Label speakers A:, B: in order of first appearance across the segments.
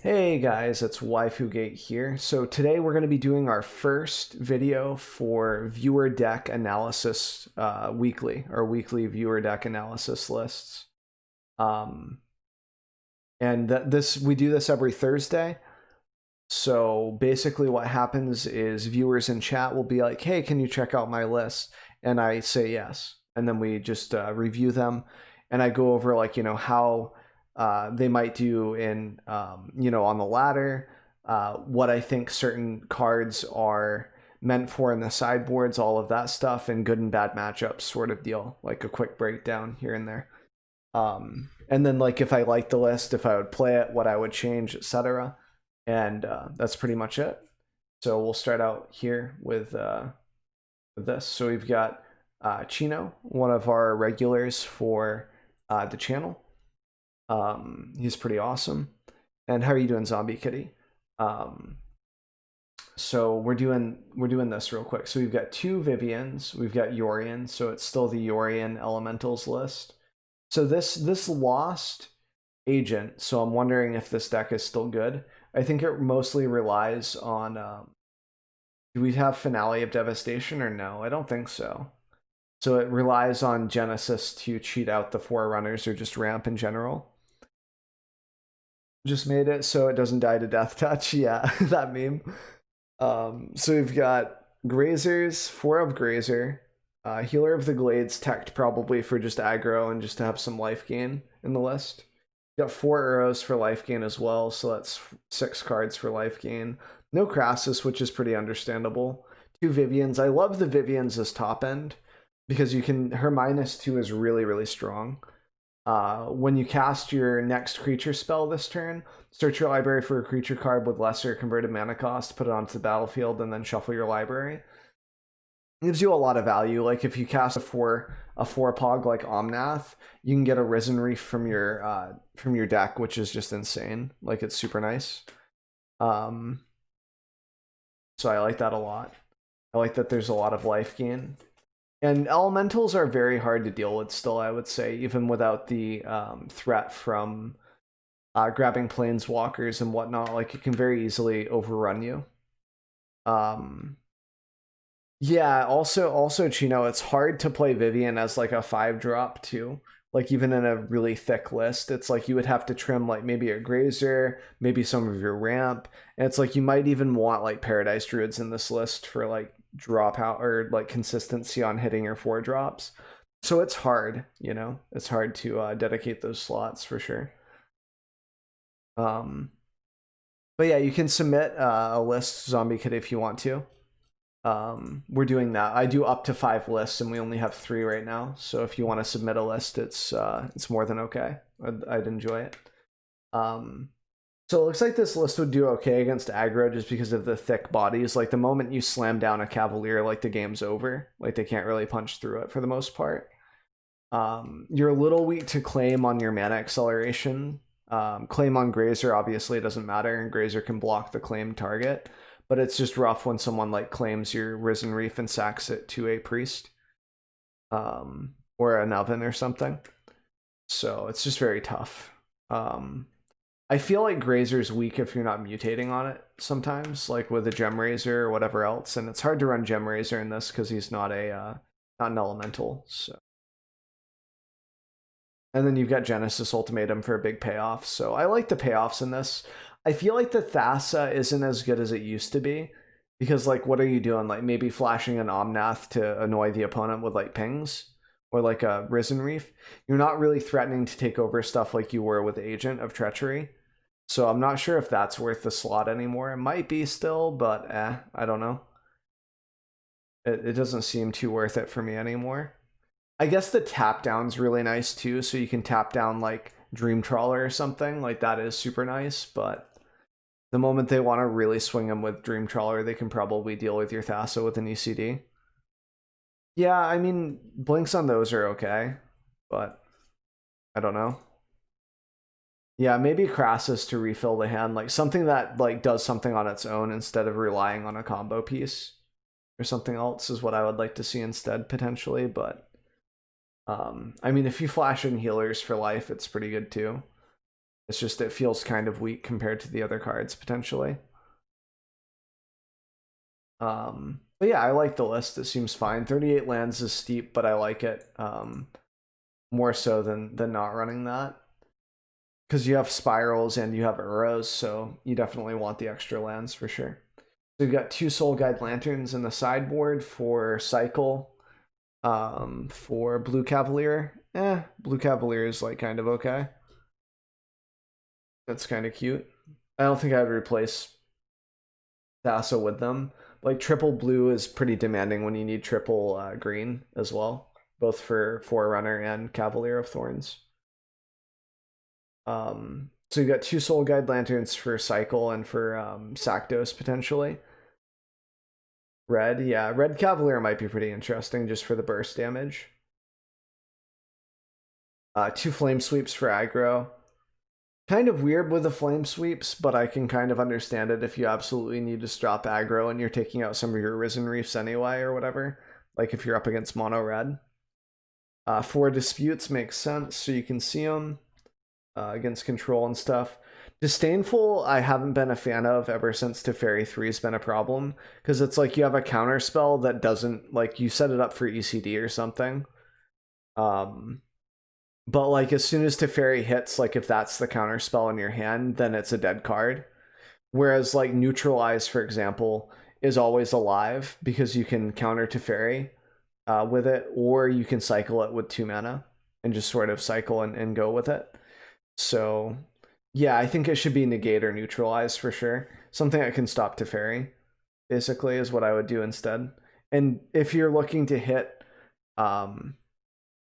A: Hey guys, it's WaifuGate here. So today we're going to be doing our first video for viewer deck analysis weekly, or weekly viewer deck analysis lists. And this we do this every Thursday. So basically what happens is viewers in chat will be like, hey, can you check out my list? And I say yes. And then we just review them. And I go over like, how they might do in, on the ladder, what I think certain cards are meant for in the sideboards, all of that stuff, and good and bad matchups sort of deal, like a quick breakdown here and there. And then like if I like the list, if I would play it, what I would change, etc. And that's pretty much it. So we'll start out here with this. So we've got Chino, one of our regulars for the channel. He's pretty awesome. And how are you doing, Zombie Kitty? So we're doing this real quick. So we've got two Vivians, we've got Yorion, so it's still the Yorion Elementals list. So this lost agent, so I'm wondering if this deck is still good. I think it mostly relies on do we have Finale of Devastation or no? I don't think so. So it relies on Genesis to cheat out the Forerunners or just ramp in general. Just made it so it doesn't die to Death Touch. Yeah, that meme. So we've got Grazers, 4 of Grazer, Healer of the Glades, teched probably for just aggro and just to have some life gain in the list. Got 4 arrows for life gain as well, so that's 6 cards for life gain. No Crassus, which is pretty understandable. 2 Vivians. I love the Vivians as top end because you can, her -2 is really, really strong. When you cast your next creature spell this turn, search your library for a creature card with lesser converted mana cost, put it onto the battlefield, and then shuffle your library. It gives you a lot of value. Like if you cast a 4-pog like Omnath, you can get a Risen Reef from your deck, which is just insane. Like it's super nice. So I like that a lot. I like that there's a lot of life gain. And elementals are very hard to deal with still, I would say, even without the threat from grabbing planeswalkers and whatnot. Like it can very easily overrun you. Yeah, also Chino, it's hard to play Vivian as like a 5-drop too. Like even in a really thick list, it's like you would have to trim like maybe a Grazer, maybe some of your ramp. And it's like you might even want like Paradise Druids in this list for like drop out or like consistency on hitting your 4 drops. So it's hard, it's hard to dedicate those slots for sure. But yeah, you can submit a list, Zombie Kid, if you want to. We're doing that. I do up to 5 lists and we only have 3 right now. So if you want to submit a list, it's more than okay. I'd enjoy it. So it looks like this list would do okay against aggro just because of the thick bodies. Like the moment you slam down a Cavalier, like the game's over. Like they can't really punch through it for the most part. You're a little weak to claim on your mana acceleration. Claim on Grazer obviously doesn't matter, and Grazer can block the claim target. But it's just rough when someone like claims your Risen Reef and sacks it to a priest. Or an oven or something. So it's just very tough. I feel like Grazer's weak if you're not mutating on it sometimes, like with a Gem Razor or whatever else, and it's hard to run Gem Razor in this because he's not an elemental. So, and then you've got Genesis Ultimatum for a big payoff. So I like the payoffs in this. I feel like the Thassa isn't as good as it used to be because like what are you doing? Like maybe flashing an Omnath to annoy the opponent with like pings or like a Risen Reef. You're not really threatening to take over stuff like you were with Agent of Treachery. So I'm not sure if that's worth the slot anymore. It might be still, but I don't know. It doesn't seem too worth it for me anymore. I guess the tap down's really nice too, so you can tap down like Dream Trawler or something. Like that is super nice, but the moment they want to really swing them with Dream Trawler, they can probably deal with your Thassa with an ECD. Yeah, I mean, blinks on those are okay, but I don't know. Yeah, maybe Crassus to refill the hand, like something that like does something on its own instead of relying on a combo piece or something else is what I would like to see instead potentially. But I mean, if you flash in healers for life, it's pretty good too. It's just it feels kind of weak compared to the other cards potentially. But yeah, I like the list. It seems fine. 38 lands is steep, but I like it more so than not running that. Because you have spirals and you have arrows, so you definitely want the extra lands for sure. So you've got 2 Soul Guide Lanterns in the sideboard for cycle. For Blue Cavalier, Blue Cavalier is like kind of okay. That's kind of cute. I don't think I would replace Thassa with them. Like triple blue is pretty demanding when you need triple green as well, both for Forerunner and Cavalier of Thorns. So you got 2 Soul Guide Lanterns for cycle and for Sakdos potentially. Red, yeah, Red Cavalier might be pretty interesting just for the burst damage. 2 Flame Sweeps for aggro. Kind of weird with the flame sweeps, but I can kind of understand it if you absolutely need to stop aggro and you're taking out some of your Risen Reefs anyway or whatever. Like if you're up against mono red. 4 Disputes makes sense, so you can see them against control and stuff. Disdainful, I haven't been a fan of ever since Teferi 3 has been a problem, because it's like you have a counter spell that doesn't, like you set it up for ECD or something. But like as soon as Teferi hits, like if that's the counter spell in your hand, then it's a dead card. Whereas like Neutralize, for example, is always alive because you can counter Teferi with it, or you can cycle it with 2 mana and just sort of cycle and go with it. So yeah, I think it should be negate or neutralize for sure. Something that can stop Teferi, basically, is what I would do instead. And if you're looking to hit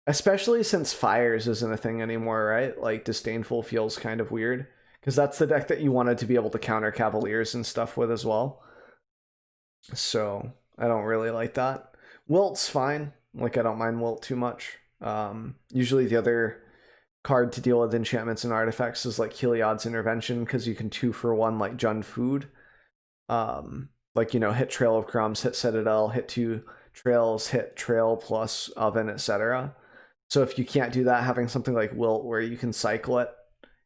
A: especially since fires isn't a thing anymore, right? Like Disdainful feels kind of weird because that's the deck that you wanted to be able to counter Cavaliers and stuff with as well. So I don't really like that. Wilt's fine. Like I don't mind Wilt too much. Usually the other card to deal with enchantments and artifacts is like Heliod's Intervention because you can 2-for-1 like Jund Food. Like, you know, hit Trail of Crumbs, hit Citadel, hit 2 trails, hit Trail plus Oven, etc. So if you can't do that, having something like Wilt where you can cycle it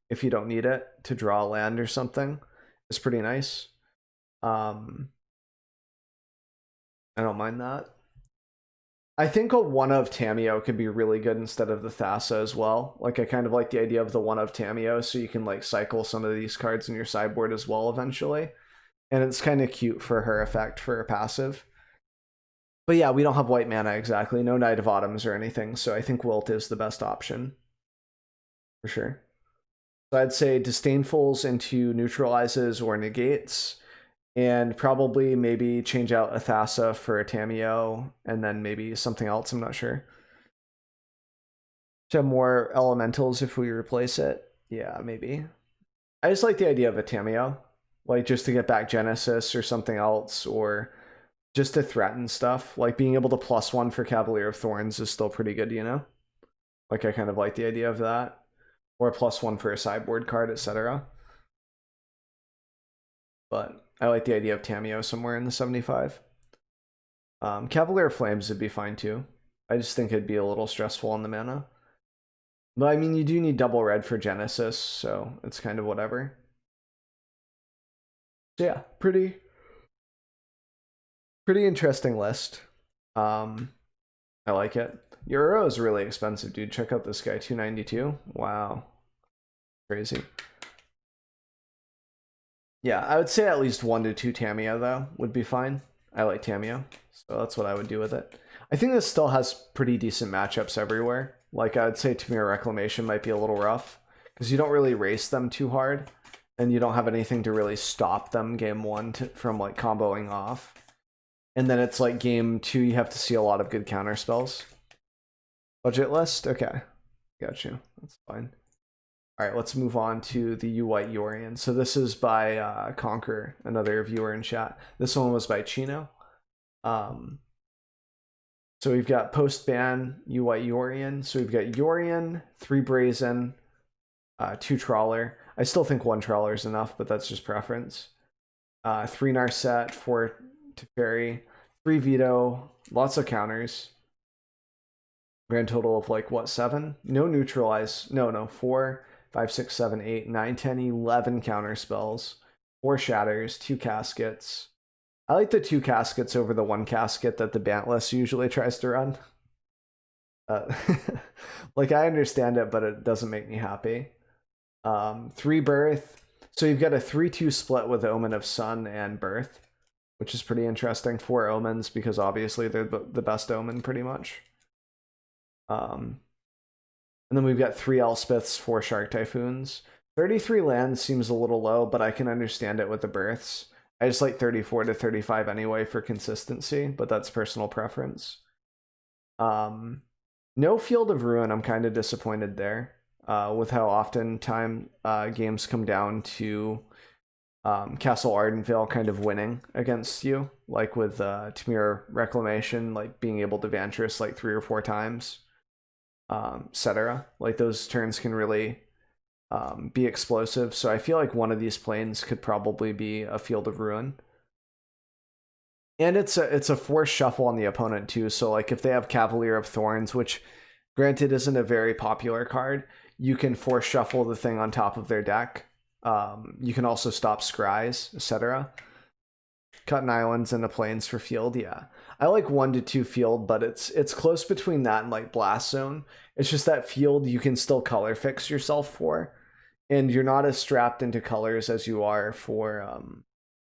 A: if you don't need it to draw land or something is pretty nice. I don't mind that. I think a 1 of Tameo could be really good instead of the Thassa as well. Like I kind of like the idea of the 1 of Tameo, so you can like cycle some of these cards in your sideboard as well eventually. And it's kind of cute for her effect for a passive. But yeah, we don't have white mana exactly. No Knight of Autumns or anything, so I think Wilt is the best option. For sure. So I'd say Disdainfuls into Neutralizes or Negates, and probably maybe change out a Thassa for a Tameo, and then maybe something else, I'm not sure. To have more Elementals if we replace it. Yeah, maybe. I just like the idea of a Tameo, like just to get back Genesis or something else, or just to threaten stuff. Like being able to +1 for Cavalier of Thorns is still pretty good, you know? Like I kind of like the idea of that. Or +1 for a sideboard card, etc. But I like the idea of Tameo somewhere in the 75. Cavalier of Flames would be fine too. I just think it'd be a little stressful on the mana. But I mean, you do need double red for Genesis, so it's kind of whatever. So yeah, pretty interesting list. I like it. Euro is really expensive, dude. Check out this guy, 292. Wow, crazy. Yeah, I would say at least 1 to 2 Tameo though would be fine. I like Tameo, so that's what I would do with it. I think this still has pretty decent matchups everywhere. Like I would say Tamir Reclamation might be a little rough because you don't really race them too hard, and you don't have anything to really stop them game 1 from like comboing off. And then it's like game 2, you have to see a lot of good counter spells. Budget list? Okay. Got you. That's fine. All right, let's move on to the U White Yorion. So this is by Conquer, another viewer in chat. This one was by Chino. So we've got post-ban U White Yorion. So we've got Yorion, 3 Brazen, 2 Trawler. I still think 1 Trawler is enough, but that's just preference. 3 Narset, 4 Teferi, 3 Veto, lots of counters. Grand total of like what, 7? No Neutralize. No, 4 5, 6, 7, 8, 9, 10, 11 counter spells, 4 shatters, 2 caskets. I like the 2 caskets over the 1 casket that the Bantless usually tries to run. Like, I understand it, but it doesn't make me happy. 3 birth. So you've got a 3-2 split with Omen of Sun and Birth, which is pretty interesting. 4 omens, because obviously they're the best omen pretty much. And then we've got 3 Elspeths, 4 Shark Typhoons. 33 lands seems a little low, but I can understand it with the births. I just like 34 to 35 anyway for consistency, but that's personal preference. No Field of Ruin, I'm kind of disappointed there with how often games come down to Castle Ardenvale kind of winning against you, like with Tamir Reclamation, like being able to Vantress like 3 or 4 times, etc. Like those turns can really be explosive. So I feel like one of these planes could probably be a Field of Ruin. And it's a forced shuffle on the opponent too. So like if they have Cavalier of Thorns, which granted isn't a very popular card, you can force shuffle the thing on top of their deck. You can also stop scries, etc. Cutting islands into planes for field, yeah. I like 1 to 2 field, but it's close between that and like Blast Zone. It's just that field you can still color fix yourself for, and you're not as strapped into colors as you are for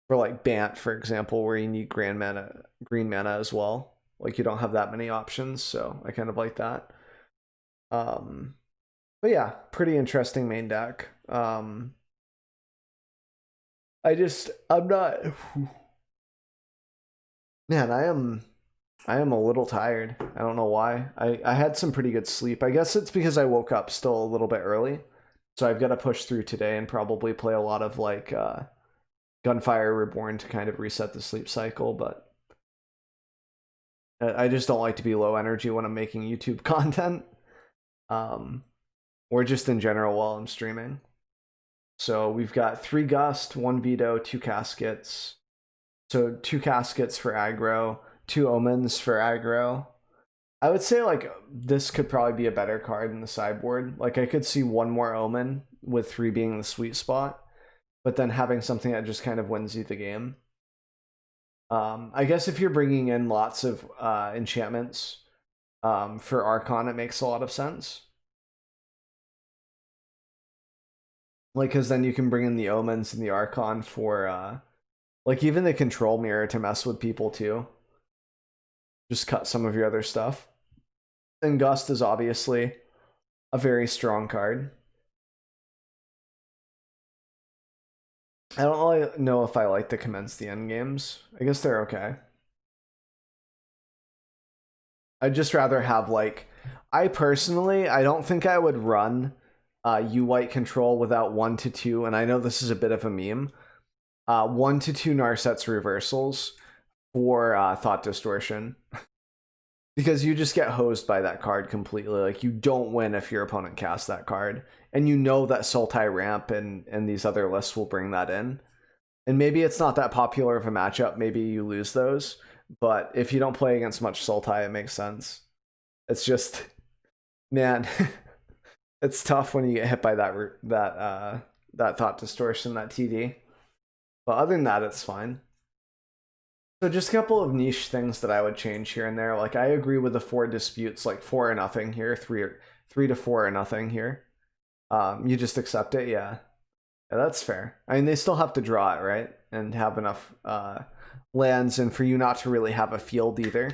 A: like Bant, for example, where you need green mana as well. Like you don't have that many options, so I kind of like that. But yeah, pretty interesting main deck. I'm not. Man, I am a little tired. I don't know why. I had some pretty good sleep. I guess it's because I woke up still a little bit early. So I've got to push through today and probably play a lot of like Gunfire Reborn to kind of reset the sleep cycle, but I just don't like to be low energy when I'm making YouTube content. Or just in general while I'm streaming. So we've got 3 Gust, 1 Veto, 2 Caskets. So 2 Caskets for aggro, 2 Omens for aggro. I would say like this could probably be a better card in the sideboard. Like I could see 1 more Omen with 3 being the sweet spot, but then having something that just kind of wins you the game. I guess if you're bringing in lots of enchantments for Archon, it makes a lot of sense. Like, because then you can bring in the Omens and the Archon for like even the Control Mirror to mess with people too. Just cut some of your other stuff. And Gust is obviously a very strong card. I don't really know if I like to commence the end games. I guess they're okay. I'd just rather have like, I don't think I would run U-White Control without 1 to 2, and I know this is a bit of a meme. 1 to 2 Narset's reversals for Thought Distortion. Because you just get hosed by that card completely. Like, you don't win if your opponent casts that card. And you know that Sultai Ramp and these other lists will bring that in. And maybe it's not that popular of a matchup. Maybe you lose those. But if you don't play against much Sultai, it makes sense. It's just, man, it's tough when you get hit by that Thought Distortion, that TD. But other than that, it's fine. So just a couple of niche things that I would change here and there. Like I agree with the 4 disputes, like 4 or nothing here, 3 to 4 or nothing here. You just accept it, yeah. Yeah, that's fair. I mean, they still have to draw it, right? And have enough lands, and for you not to really have a field either.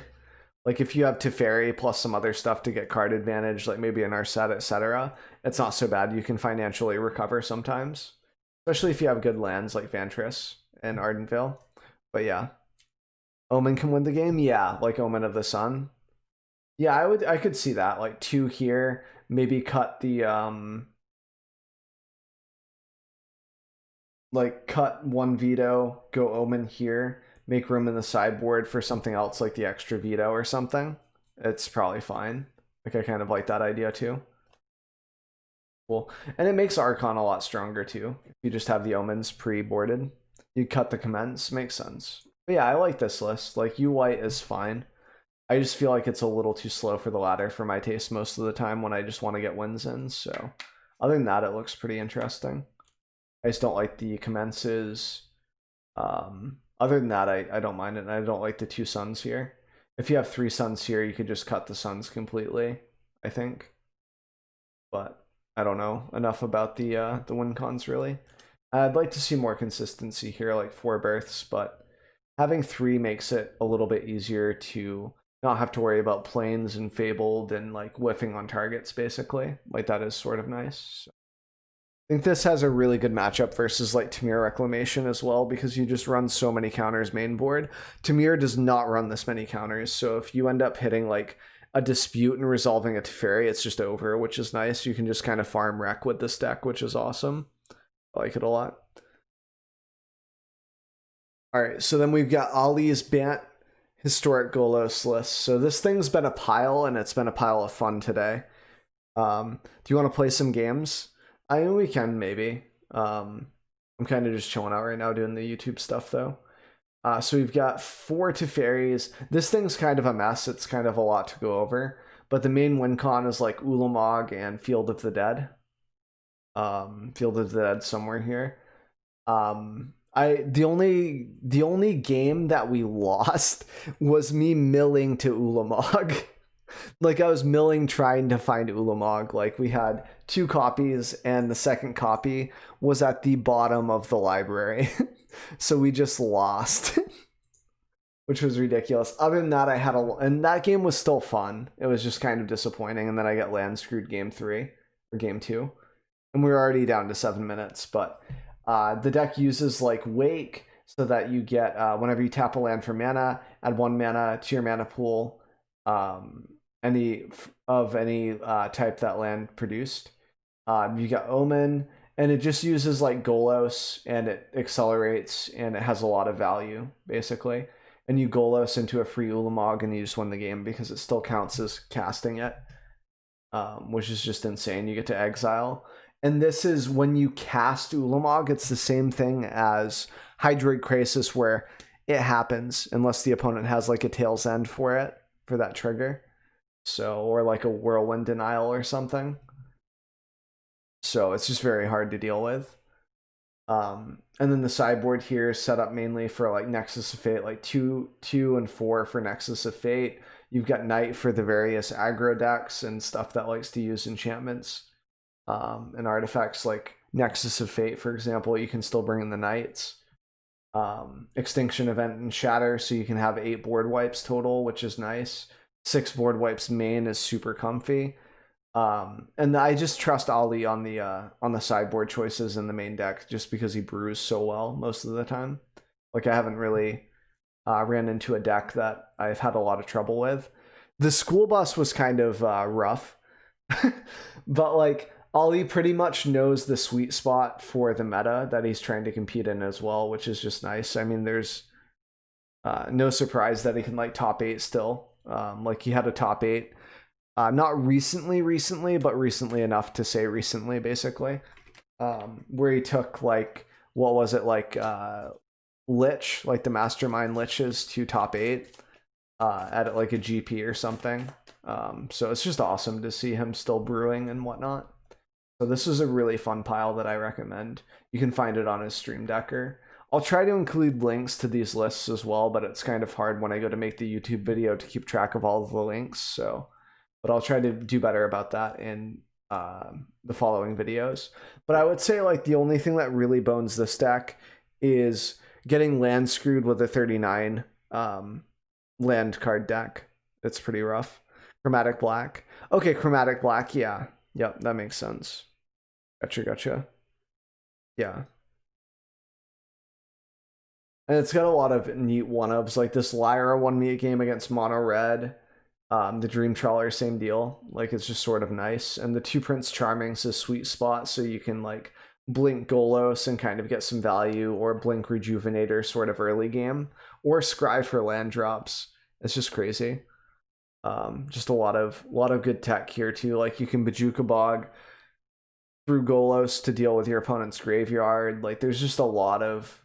A: Like if you have Teferi plus some other stuff to get card advantage, like maybe an Narset, etc., it's not so bad. You can financially recover sometimes, especially if you have good lands like Vantress and Ardenvale. But yeah. Omen can win the game? Yeah, like Omen of the Sun. Yeah, I could see that. Like 2 here, maybe cut the like cut 1 veto, go Omen here, make room in the sideboard for something else like the extra veto or something. It's probably fine. Like I kind of like that idea too. Cool. And it makes Archon a lot stronger too. If you just have the Omens pre-boarded, you cut the commence, makes sense. But yeah, I like this list. Like U-White is fine. I just feel like it's a little too slow for the ladder for my taste most of the time when I just want to get wins in. So Other than that, it looks pretty interesting. I just don't like the commences. Other than that, I don't mind it. And I don't like the 2 suns here. If you have 3 suns here, you could just cut the suns completely, I think. But I don't know enough about the win cons really. I'd like to see more consistency here, like 4 births, but having 3 makes it a little bit easier to not have to worry about planes and fabled and like whiffing on targets basically. Like that is sort of nice. So I think this has a really good matchup versus like Tamir Reclamation as well, because you just run so many counters main board. Tamir does not run this many counters, so if you end up hitting like a dispute and resolving a Teferi, it's just over, which is nice. You can just kind of farm wreck with this deck, which is awesome. I like it a lot. All right, so then we've got Ali's Bant Historic Golos list. So this thing's been a pile, and it's been a pile of fun today. Do you want to play some games? I mean, we can maybe. I'm kind of just chilling out right now doing the YouTube stuff though. So we've got 4 Teferis. This thing's kind of a mess. It's kind of a lot to go over. But the main win con is like Ulamog and Field of the Dead. Field of the Dead somewhere here. The only game that we lost was me milling to Ulamog. Like I was milling trying to find Ulamog. Like we had 2 copies and the second copy was at the bottom of the library. So we just lost, which was ridiculous. Other than that, and that game was still fun. It was just kind of disappointing. And then I got land screwed game 3 or game 2. And we were already down to 7 minutes, but the deck uses like Wake so that you get, whenever you tap a land for mana, add 1 mana to your mana pool. Any type that land produced. You got Omen, and it just uses like Golos, and it accelerates, and it has a lot of value basically. And you Golos into a free Ulamog, and you just win the game because it still counts as casting it, which is just insane. You get to exile, and this is when you cast Ulamog. It's the same thing as Hydroid Krasis, where it happens unless the opponent has like a Tail's End for it for that trigger. So, or like a Whirlwind Denial or something. So it's just very hard to deal with. And then the sideboard here is set up mainly for like Nexus of Fate, like 2 and 4 for Nexus of Fate. You've got Knight for the various aggro decks and stuff that likes to use enchantments and artifacts like Nexus of Fate, for example. You can still bring in the Knights. Extinction Event and Shatter, so you can have 8 board wipes total, which is nice. 6 board wipes main is super comfy. And I just trust Ali on the sideboard choices in the main deck just because he brews so well most of the time. Like I haven't really ran into a deck that I've had a lot of trouble with. The school bus was kind of rough, but like Ali pretty much knows the sweet spot for the meta that he's trying to compete in as well, which is just nice. I mean, there's no surprise that he can like top 8 still. Like he had a top 8, not recently, but recently enough to say recently, basically, where he took like, what was it, like Lich, like the Mastermind Liches to top 8 at like a GP or something. So it's just awesome to see him still brewing and whatnot. So this is a really fun pile that I recommend. You can find it on his Stream Decker. I'll try to include links to these lists as well, but it's kind of hard when I go to make the YouTube video to keep track of all of the links. So, but I'll try to do better about that in the following videos. But I would say like the only thing that really bones this deck is getting land screwed with a 39 land card deck. It's pretty rough. Chromatic Black. Okay, Chromatic Black, yeah. Yep, that makes sense. Gotcha. Yeah. And it's got a lot of neat one-ups, like this Lyra won me a game against Mono Red. The Dream Trawler, same deal. Like, it's just sort of nice. And the 2 Prince Charming's a sweet spot, so you can, like, Blink Golos and kind of get some value, or Blink Rejuvenator sort of early game, or Scry for land drops. It's just crazy. Just a lot of good tech here, too. Like, you can Bajuka Bog through Golos to deal with your opponent's graveyard. Like, there's just a lot of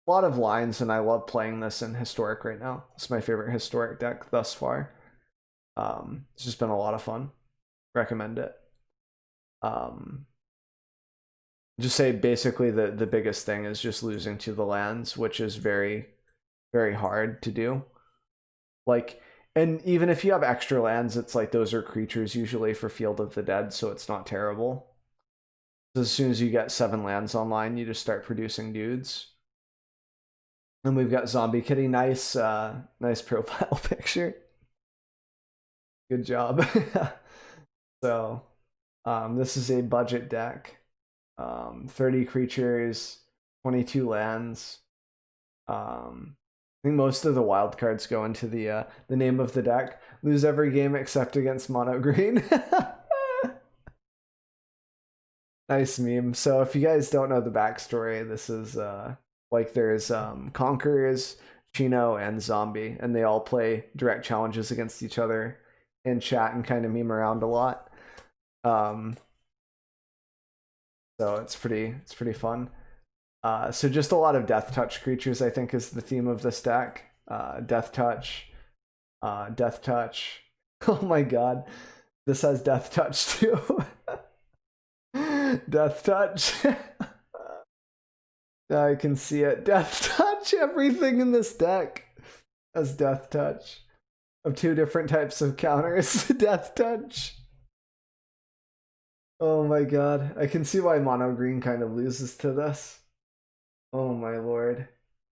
A: lines, and I love playing this in Historic right now. It's my favorite Historic deck thus far. It's just been a lot of fun. Recommend it. just say basically the biggest thing is just losing to the lands, which is very, very hard to do. Like, and even if you have extra lands, it's like those are creatures usually for Field of the Dead, so it's not terrible. So as soon as you get 7 lands online, you just start producing dudes. And we've got Zombie Kitty. Nice, nice profile picture. Good job. So, this is a budget deck. 30 creatures, 22 lands. I think most of the wild cards go into the name of the deck. Lose every game except against mono green. Nice meme. So if you guys don't know the backstory, this is like there's Conquerors, Chino, and Zombie, and they all play direct challenges against each other in chat and kind of meme around a lot. So it's pretty fun. So just a lot of death touch creatures, I think, is the theme of this deck. Death touch, death touch. Oh my god, this has death touch too. Death touch. I can see it. Death touch. Everything in this deck has death touch of 2 different types of counters. Death touch. Oh my god, I can see why mono green kind of loses to this. Oh my lord.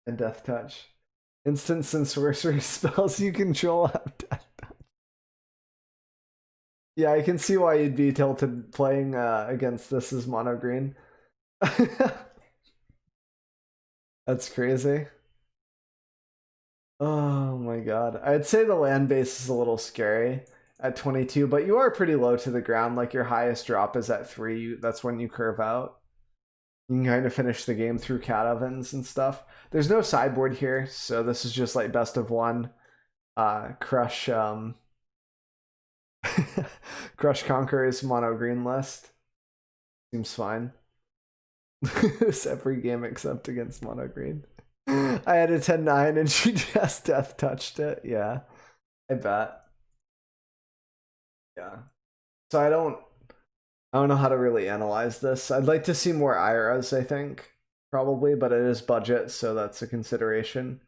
A: And death touch. Instants and sorcery spells you control have death touch. Yeah, I can see why you'd be tilted playing against this as mono green. That's crazy. Oh my god. I'd say the land base is a little scary at 22, but you are pretty low to the ground. Like your highest drop is at 3. That's when you curve out. You can kind of finish the game through cat ovens and stuff. There's no sideboard here, so this is just like best of 1. Crush Crush Conqueror's mono green list. Seems fine. It's every game except against mono green. I had a 10-9 and she just death touched it. Yeah, I bet. Yeah. So I don't know how to really analyze this. I'd like to see more IRAs, I think, probably, but it is budget, so that's a consideration.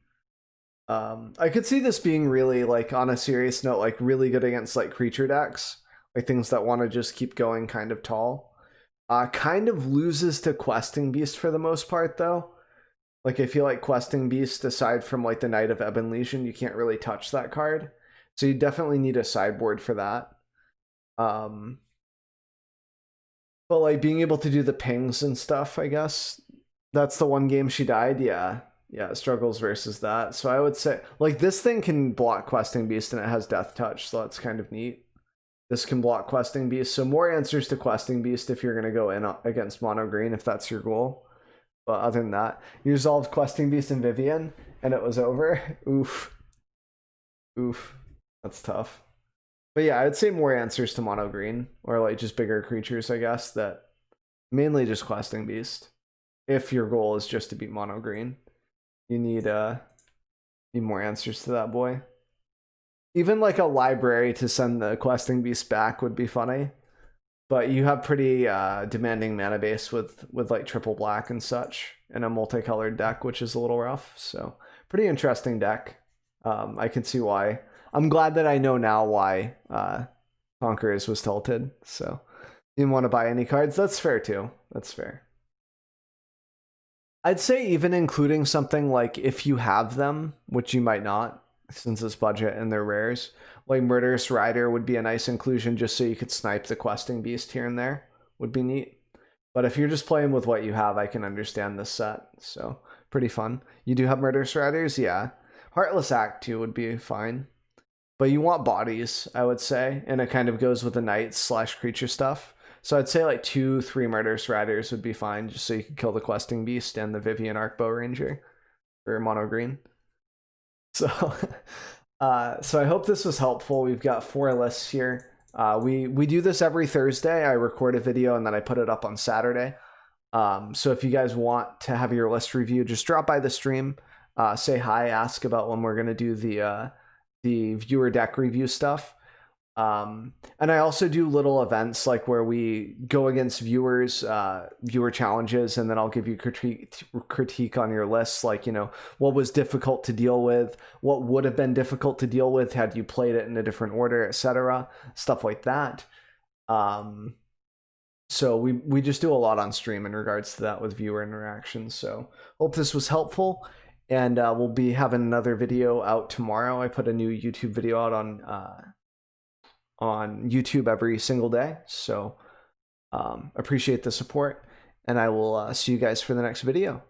A: I could see this being really, like, on a serious note, like really good against like creature decks, like things that want to just keep going kind of tall. Kind of loses to Questing Beast for the most part, though. Like, I feel like Questing Beast, aside from like the Knight of Ebon Legion, you can't really touch that card. So you definitely need a sideboard for that. But like being able to do the pings and stuff, I guess. That's the one game she died, yeah. Yeah, struggles versus that. So I would say, like, this thing can block Questing Beast and it has Death Touch, so that's kind of neat. This can block Questing Beast, so more answers to Questing Beast if you're going to go in against mono green, if that's your goal. But other than that, you resolved Questing Beast and Vivian, and it was over. Oof. Oof. That's tough. But yeah, I'd say more answers to mono green, or like just bigger creatures, I guess, that mainly just Questing Beast. If your goal is just to beat mono green, you need more answers to that boy. Even like a library to send the Questing Beast back would be funny. But you have pretty demanding mana base with like triple black and such in a multicolored deck, which is a little rough. So pretty interesting deck. I can see why. I'm glad that I know now why Conquerors was tilted. So you didn't want to buy any cards. That's fair too. That's fair. I'd say even including something like if you have them, which you might not, since it's budget and they're rares, like Murderous Rider would be a nice inclusion just so you could snipe the Questing Beast here and there. Would be neat. But if you're just playing with what you have, I can understand this set. So pretty fun. You do have Murderous Riders? Yeah. Heartless Act 2 would be fine. But you want bodies, I would say, and it kind of goes with the knights / creature stuff. So I'd say like 2-3 Murderous Riders would be fine, just so you could kill the Questing Beast and the Vivian Arcbow Ranger for mono green. So, so I hope this was helpful. We've got 4 lists here. We do this every Thursday. I record a video and then I put it up on Saturday. So if you guys want to have your list reviewed, just drop by the stream, say hi, ask about when we're gonna do the viewer deck review stuff. And I also do little events like where we go against viewers, viewer challenges, and then I'll give you critique on your lists, like, you know, what was difficult to deal with, what would have been difficult to deal with had you played it in a different order, etc. Stuff like that. So we just do a lot on stream in regards to that with viewer interactions. So hope this was helpful. And we'll be having another video out tomorrow. I put a new YouTube video out on YouTube every single day. So appreciate the support, and I will see you guys for the next video.